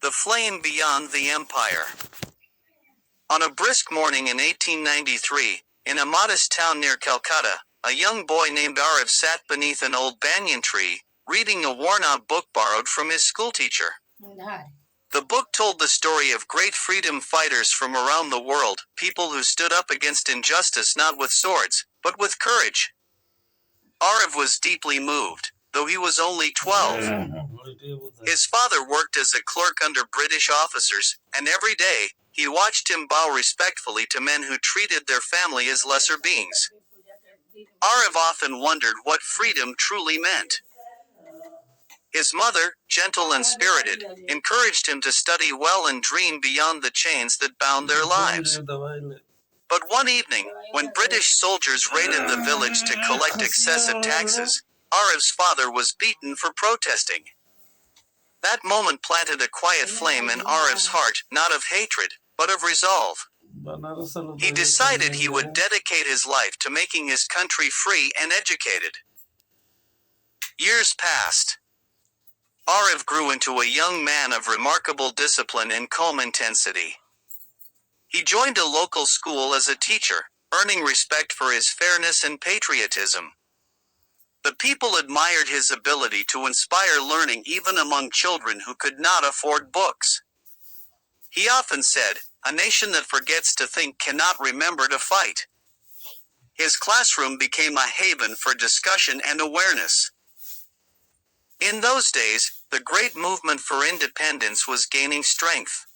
The Flame Beyond the Empire. On a brisk morning in 1893, in a modest town near Calcutta, a young boy named Aarav sat beneath an old banyan tree, reading a worn-out book borrowed from his schoolteacher. The book told the story of great freedom fighters from around the world, people who stood up against injustice not with swords, but with courage. Aarav was deeply moved, though he was only 12. His father worked as a clerk under British officers, and every day, he watched him bow respectfully to men who treated their family as lesser beings. Aarav often wondered what freedom truly meant. His mother, gentle and spirited, encouraged him to study well and dream beyond the chains that bound their lives. But one evening, when British soldiers raided the village to collect excessive taxes, Aarav's father was beaten for protesting. That moment planted a quiet flame in Aarav's heart, not of hatred, but of resolve. He decided he would dedicate his life to making his country free and educated. Years passed. Aarav grew into a young man of remarkable discipline and calm intensity. He joined a local school as a teacher, earning respect for his fairness and patriotism. The people admired his ability to inspire learning even among children who could not afford books. He often said, "A nation that forgets to think cannot remember to fight." His classroom became a haven for discussion and awareness. In those days, the great movement for independence was gaining strength.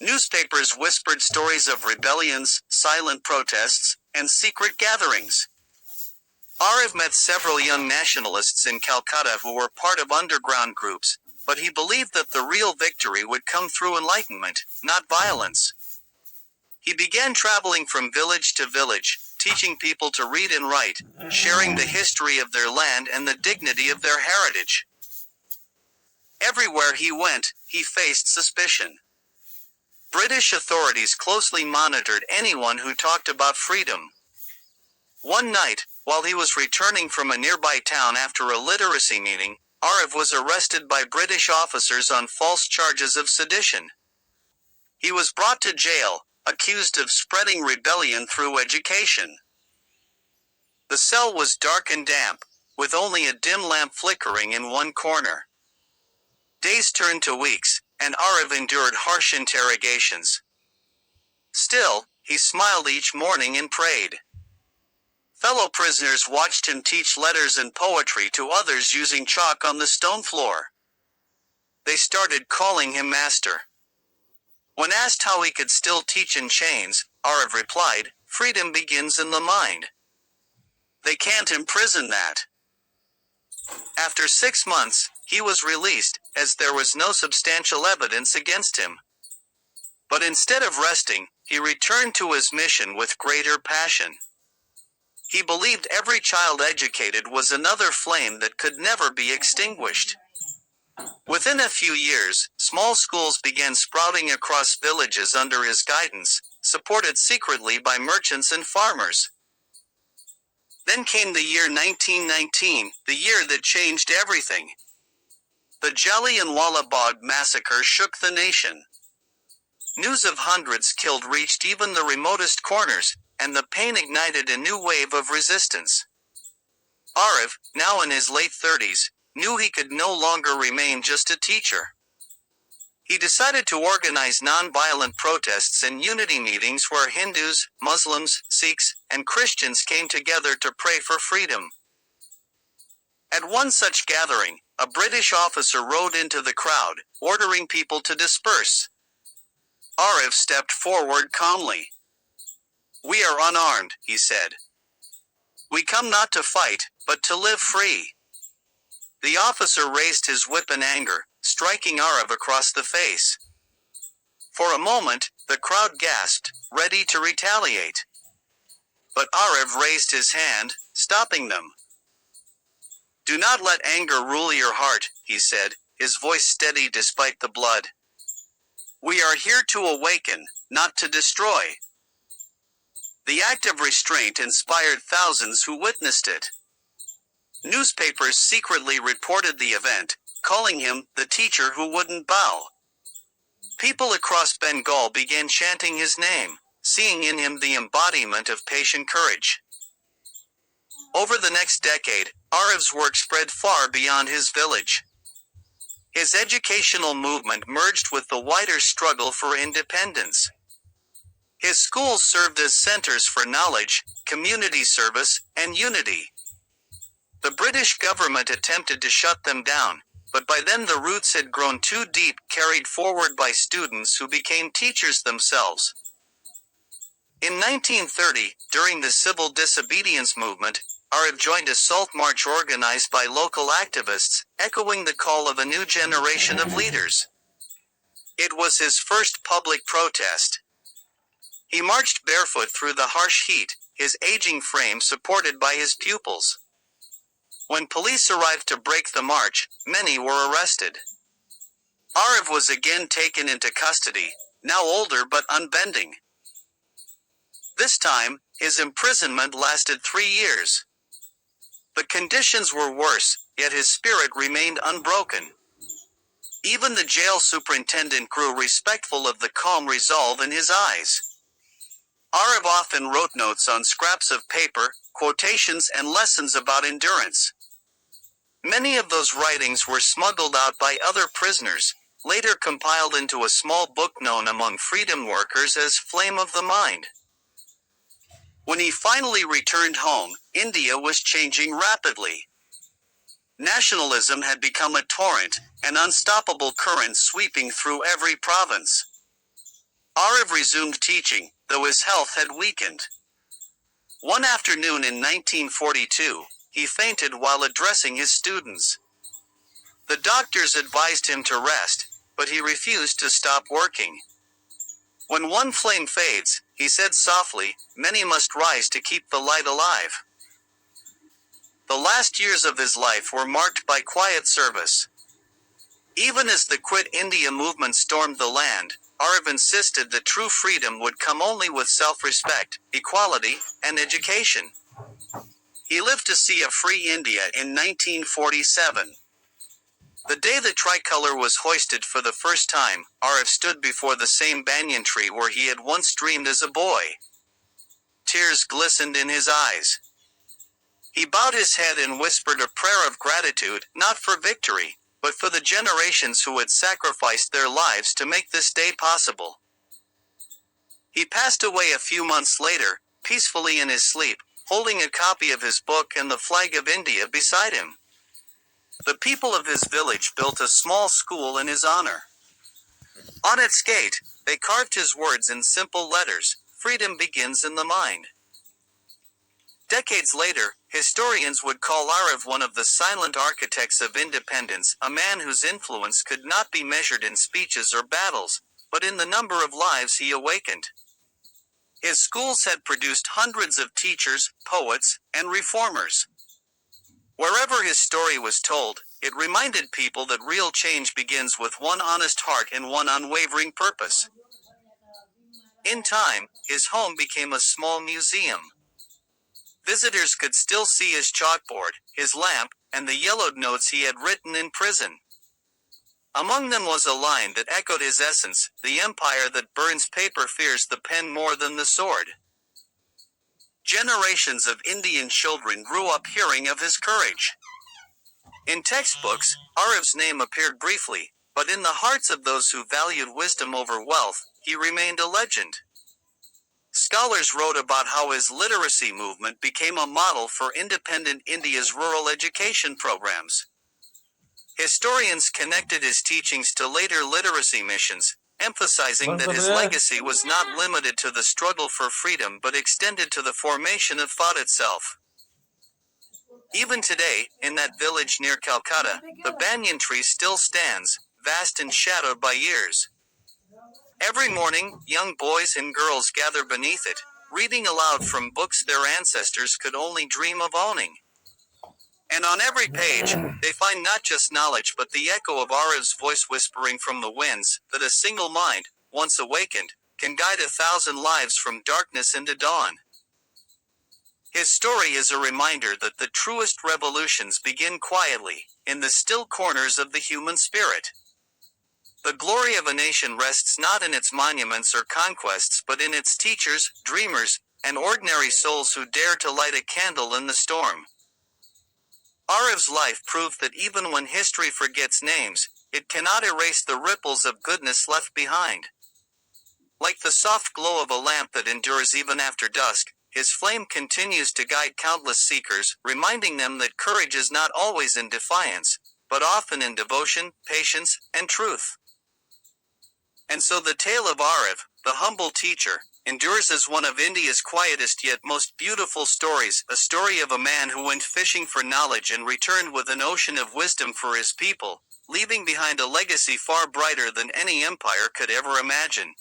Newspapers whispered stories of rebellions, silent protests, and secret gatherings. Aarav met several young nationalists in Calcutta who were part of underground groups, but he believed that the real victory would come through enlightenment, not violence. He began traveling from village to village, teaching people to read and write, sharing the history of their land and the dignity of their heritage. Everywhere he went, he faced suspicion. British authorities closely monitored anyone who talked about freedom. One night, while he was returning from a nearby town after a literacy meeting, Aarav was arrested by British officers on false charges of sedition. He was brought to jail, accused of spreading rebellion through education. The cell was dark and damp, with only a dim lamp flickering in one corner. Days turned to weeks, and Aarav endured harsh interrogations. Still, he smiled each morning and prayed. Fellow prisoners watched him teach letters and poetry to others using chalk on the stone floor. They started calling him master. When asked how he could still teach in chains, Aarav replied, "Freedom begins in the mind. They can't imprison that." After 6 months, he was released, as there was no substantial evidence against him. But instead of resting, he returned to his mission with greater passion. He believed every child educated was another flame that could never be extinguished. Within a few years, small schools began sprouting across villages under his guidance, supported secretly by merchants and farmers. Then came the year 1919, the year that changed everything. The Jallianwala Bagh massacre shook the nation. News of hundreds killed reached even the remotest corners, and the pain ignited a new wave of resistance. Aarav, now in his late 30s, knew he could no longer remain just a teacher. He decided to organize nonviolent protests and unity meetings where Hindus, Muslims, Sikhs, and Christians came together to pray for freedom. At one such gathering, a British officer rode into the crowd, ordering people to disperse. Aarav stepped forward calmly. "We are unarmed," he said. "We come not to fight, but to live free." The officer raised his whip in anger, striking Aarav across the face. For a moment, the crowd gasped, ready to retaliate. But Aarav raised his hand, stopping them. "Do not let anger rule your heart," he said, his voice steady despite the blood. "We are here to awaken, not to destroy." The act of restraint inspired thousands who witnessed it. Newspapers secretly reported the event, calling him the teacher who wouldn't bow. People across Bengal began chanting his name, seeing in him the embodiment of patient courage. Over the next decade, Aarav's work spread far beyond his village. His educational movement merged with the wider struggle for independence. His schools served as centers for knowledge, community service, and unity. The British government attempted to shut them down, but by then the roots had grown too deep, carried forward by students who became teachers themselves. In 1930, during the civil disobedience movement, Aarav joined a salt march organized by local activists, echoing the call of a new generation of leaders. It was his first public protest. He marched barefoot through the harsh heat, his aging frame supported by his pupils. When police arrived to break the march, many were arrested. Aarav was again taken into custody, now older but unbending. This time, his imprisonment lasted 3 years. The conditions were worse, yet his spirit remained unbroken. Even the jail superintendent grew respectful of the calm resolve in his eyes. Aarav often wrote notes on scraps of paper, quotations and lessons about endurance. Many of those writings were smuggled out by other prisoners, later compiled into a small book known among freedom workers as Flame of the Mind. When he finally returned home, India was changing rapidly. Nationalism had become a torrent, an unstoppable current sweeping through every province. Aarav resumed teaching, though his health had weakened. One afternoon in 1942, he fainted while addressing his students. The doctors advised him to rest, but he refused to stop working. When one flame fades, he said softly, many must rise to keep the light alive. The last years of his life were marked by quiet service. Even as the Quit India movement stormed the land, Aarav insisted that true freedom would come only with self-respect, equality, and education. He lived to see a free India in 1947. The day the tricolor was hoisted for the first time, Aarav stood before the same banyan tree where he had once dreamed as a boy. Tears glistened in his eyes. He bowed his head and whispered a prayer of gratitude, not for victory, but for the generations who had sacrificed their lives to make this day possible. He passed away a few months later, peacefully in his sleep, holding a copy of his book and the flag of India beside him. The people of his village built a small school in his honor. On its gate, they carved his words in simple letters, "Freedom begins in the mind." Decades later, historians would call Aarav one of the silent architects of independence, a man whose influence could not be measured in speeches or battles, but in the number of lives he awakened. His schools had produced hundreds of teachers, poets, and reformers. Wherever his story was told, it reminded people that real change begins with one honest heart and one unwavering purpose. In time, his home became a small museum. Visitors could still see his chalkboard, his lamp, and the yellowed notes he had written in prison. Among them was a line that echoed his essence, "The empire that burns paper fears the pen more than the sword." Generations of Indian children grew up hearing of his courage. In textbooks, Aarav's name appeared briefly, but in the hearts of those who valued wisdom over wealth, he remained a legend. Scholars wrote about how his literacy movement became a model for independent India's rural education programs. Historians connected his teachings to later literacy missions, emphasizing that his legacy was not limited to the struggle for freedom but extended to the formation of thought itself. Even today, in that village near Calcutta, the banyan tree still stands, vast and shadowed by years. Every morning, young boys and girls gather beneath it, reading aloud from books their ancestors could only dream of owning. And on every page, they find not just knowledge but the echo of Aarav's voice whispering from the winds, that a single mind, once awakened, can guide 1,000 lives from darkness into dawn. His story is a reminder that the truest revolutions begin quietly, in the still corners of the human spirit. The glory of a nation rests not in its monuments or conquests but in its teachers, dreamers, and ordinary souls who dare to light a candle in the storm. Aarav's life proved that even when history forgets names, it cannot erase the ripples of goodness left behind. Like the soft glow of a lamp that endures even after dusk, his flame continues to guide countless seekers, reminding them that courage is not always in defiance, but often in devotion, patience, and truth. And so the tale of Aarav, the humble teacher, endures as one of India's quietest yet most beautiful stories, a story of a man who went fishing for knowledge and returned with an ocean of wisdom for his people, leaving behind a legacy far brighter than any empire could ever imagine.